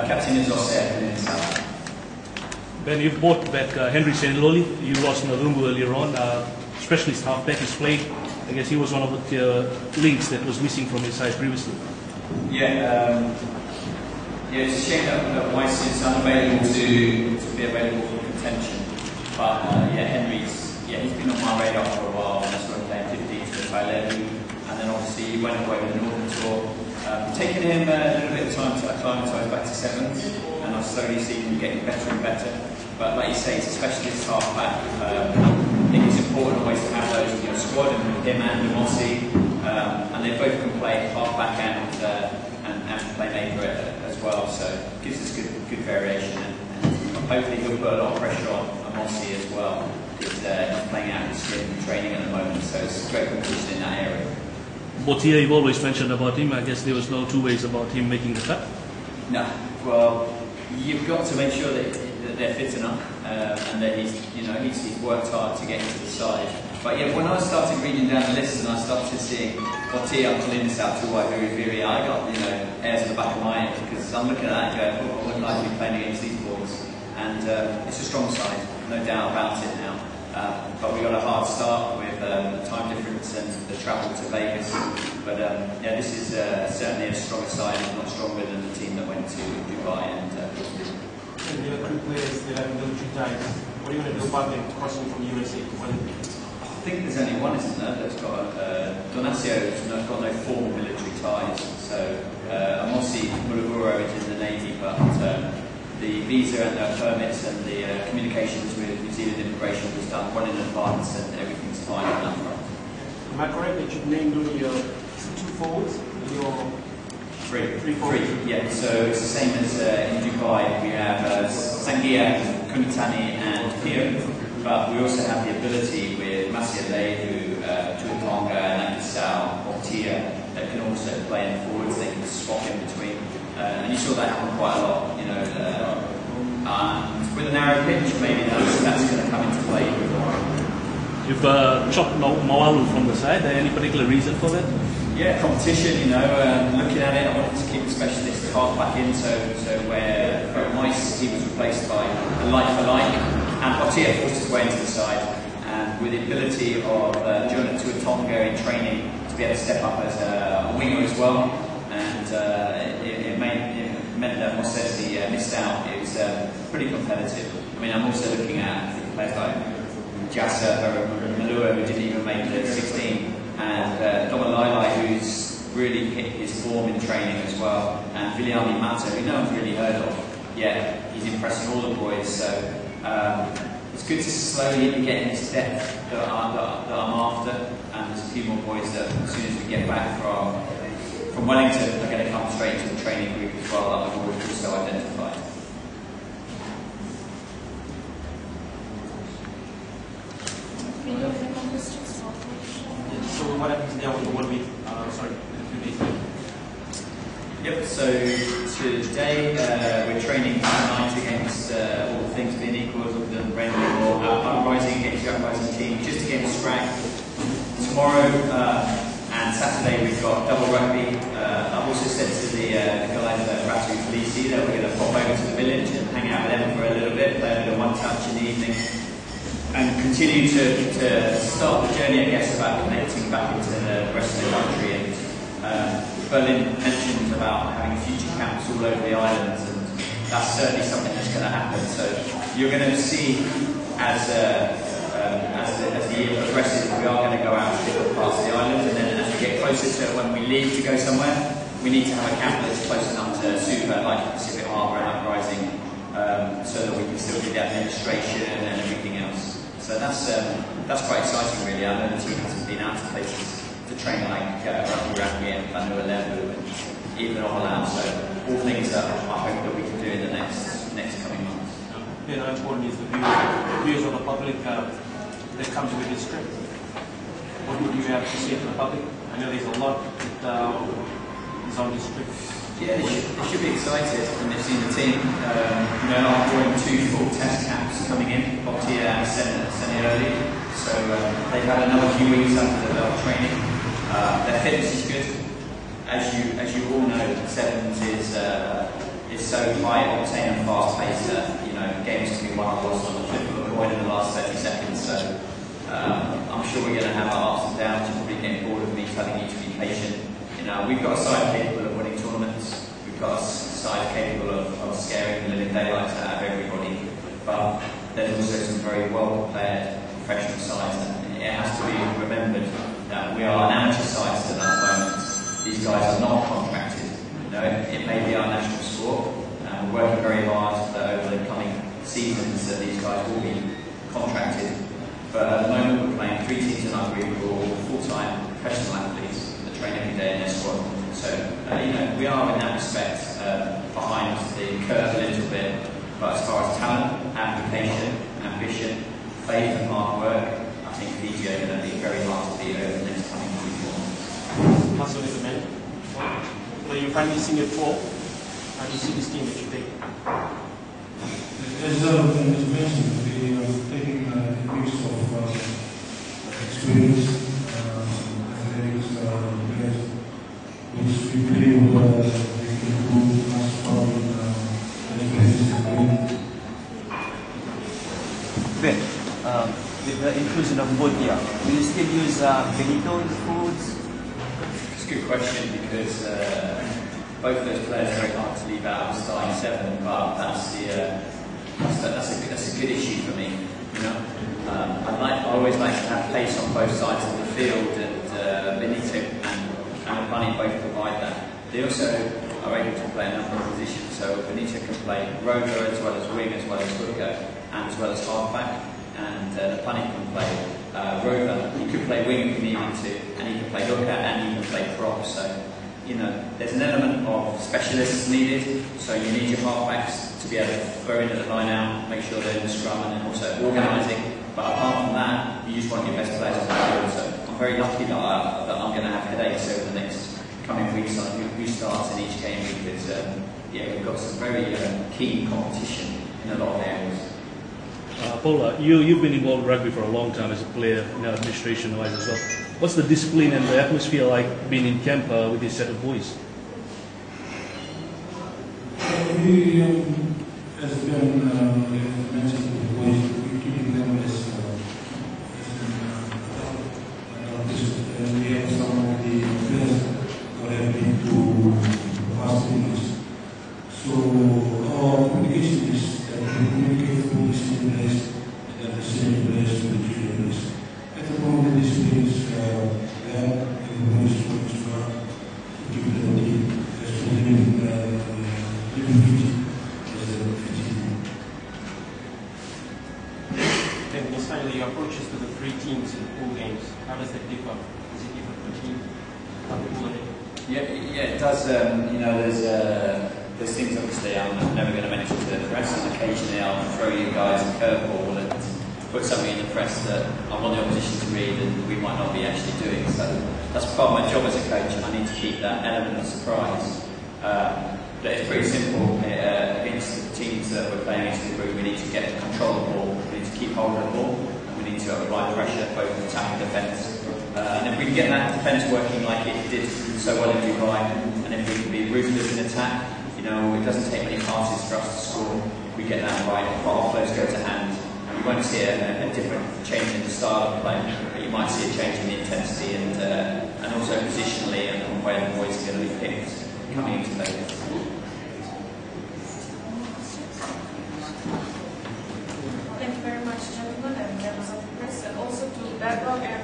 captain is Jose in South. Ben, you've brought back Henry Seniloli. You lost Nalumbu earlier on. Specialist halfback he's played. I guess he was one of the links that was missing from his side previously. Yeah, it's a shame that Weiss is unavailable to be available for contention. But Henry's he's been on my radar for a while. And that's why I'm playing 15 for Paula Biu, and then obviously he went away with the Northern Tour. Taking him a little bit of time to acclimatise back to sevens, and I've slowly seen him getting better and better. But like you say, he's a specialist halfback. I think it's important always to have those in your squad, and with him and Mossi, and they both can play halfback and playmaker as well. So it gives us good variation, and hopefully he'll put a lot of pressure on Mossi as well. He's playing out his skin in training at the moment, so it's a great competition in that area. Botia, you've always mentioned about him. I guess there was no two ways about him making the cut. No, well, you've got to make sure that they're fit enough, and that he's worked hard to get into the side. But yeah, when I started reading down the list and I started seeing Botia, Colinas, Altua, Viri, I got hairs in the back of my head, because I'm looking at that going, I wouldn't like to be playing against these boys. And it's a strong side, no doubt about it now. But we got a hard start with the time difference and the travel to Vegas. But this is certainly a stronger side, not stronger than the team that went to Dubai and Brazil. And the other players that have military ties, what are you going to do about them crossing from USA to Wellington? I think there's only one, isn't there, that's got Donacio's got no formal military ties. So Mossi Mulaburo is in the Navy, but the visa and the permits and the communications with New Zealand immigration was done well in advance, and everything's fine on that front. Am I correct that you've named only your two forwards? Three forwards? Yeah, so it's the same as in Dubai. We have Sangia, Kunitani and Pio, but we also have the ability with Masialehu, Tuatonga, Nakisau, Botia, that can also play in forwards. They can swap in between. And you saw that happen quite a lot, with a narrow pitch, maybe that's going to come into play. You've chopped Mawalu from the side. Any particular reason for that? Yeah, competition, looking at it, I wanted to keep the specialist half back in, so where Weiss, he was replaced by a like for like, and Botia forced his way into the side, and with the ability of Jonah Tuatonga in training to be able to step up as a winger as well, and it meant that Mosesi missed out. It was pretty competitive. I mean, I'm also looking at players like Jasa or Malua, who didn't even make the 16, and Domalai, who's really hit his form in training as well, and Viliami Mata, who no one's really heard of yet. He's impressing all the boys, so it's good to slowly get into depth that I'm after, and there's a few more boys that as soon as we get back from Wellington are going to come straight into the training group as well, that we've already also identified. So what happens now with the 1 week, in a few days later? Yep, so today we're training tonight against all the things being equal, other than Renly or Uprising against the Uprising team, just against Strang. Tomorrow and Saturday we've got double rugby. I've also said to the guys at Ratu Felici that we're going to pop over to the village and hang out with them for a little bit, play a bit of one touch in the evening, and continue to start the journey, I guess, about connecting back into the rest of the country. And Berlin mentioned about having future camps all over the islands, and that's certainly something that's going to happen. So you're going to see as the year progresses, we are going to go out to different parts of the island, and then as we get closer to when we leave to go somewhere, we need to have a camp that's close enough to Suva, like Pacific Harbour and Uprising, so that we can still do the administration and everything else. So that's quite exciting, really. I know the team hasn't been out to places to train like Rugby and Vanua Levu and even Omalau. So all things that I hope that we can do in the next coming months. Yeah, how important is the views of the public that comes with this trip? What would you have to say to the public? I know there's a lot that is on this trip. Yeah, they should be excited when they've seen the team. After 2 full test camps coming in, Botia and Seniloli, so they've had another few weeks under the belt training. Their fitness is good. As you all know, Sevens is is so high octane and fast paced that games can be won or lost on the flip of a coin in the last 30 seconds. So I'm sure we're going to have our ups and downs. You're probably getting bored of me telling you to be patient. We've got a side capable of winning tournaments. We've got a side capable of scaring the living daylights out of everybody. But there's also some very well prepared professional sides. And it has to be remembered that we are an amateur side still at the moment. These guys are not contracted. It may be our national sport. We're working very hard that over the coming seasons that these guys will be contracted. But at the moment we're playing 3 teams in our group who are all full-time professional athletes that train every day in their squad. So we are in that respect behind the curve a little bit. But as far as talent, application, ambition, faith and hard work, I think Fiji are going to be very hard to beat over the next coming week. Muscle is a man. Well, you're finally seeing it fall. How do you see this team that you pick? As mentioned, we are taking a mix of experience and players which we believe they can do as far Ben, with the inclusion of Bodia, will you still use Benito in the foods? It's a good question because both of those players are very hard to leave out of the starting 7, but that's a good issue for me. I always like to have pace on both sides of the field, and Benito and Bunny both provide that. They also are able to play a number of positions, so Benito can play rover as well as wing, as well as hooker, and as well as halfback, and Bunny can play rover. He could play wing if he needed to, and he can play hooker, and he can play prop. So there's an element of specialists needed, so you need your halfbacks to be able to throw in at the line out, make sure they're in the scrum, and then also organising. But apart from that, you just want your best players on the field. So I'm very lucky that I'm going to have headaches over the next coming weeks on who starts in each game, because we've got some very keen competition in a lot of areas. Paula, you've been involved in rugby for a long time as a player, administration-wise as well. What's the discipline and the atmosphere like being in camp with this set of boys? We, as Ben mentioned, we're keeping them as we have some of the players who have been to past English. So our communication is that we communicate with the same place and the same place with the juniors. At the moment, this means that everyone is focused on to keep the team as we live in Fiji as a Fiji team. And Ms. Finally, your approaches to the 3 teams in pool games, how does that differ? Is it different per team? Yeah, it does. There's things obviously I'm never going to mention to the press, and occasionally I'll throw you guys a curveball and put something in the press that I want the opposition to read and we might not be actually doing. So that's part of my job as a coach. I need to keep that element of surprise. But it's pretty simple. Against the teams that we're playing into the group, we need to get control of the ball, we need to keep hold of the ball, and we need to apply pressure both in attack and defence. And if we can get that defence working like it did so well in Dubai, and if we can be ruthless in attack, it doesn't take many passes for us to score. If we get that right, our flows go to hand, and we won't see a different change in the style of play, but you might see a change in the intensity and also positionally and where the boys are going to be picked coming into Vegas. Thank you very much, gentlemen, and members of the press, and also to Bad Dog and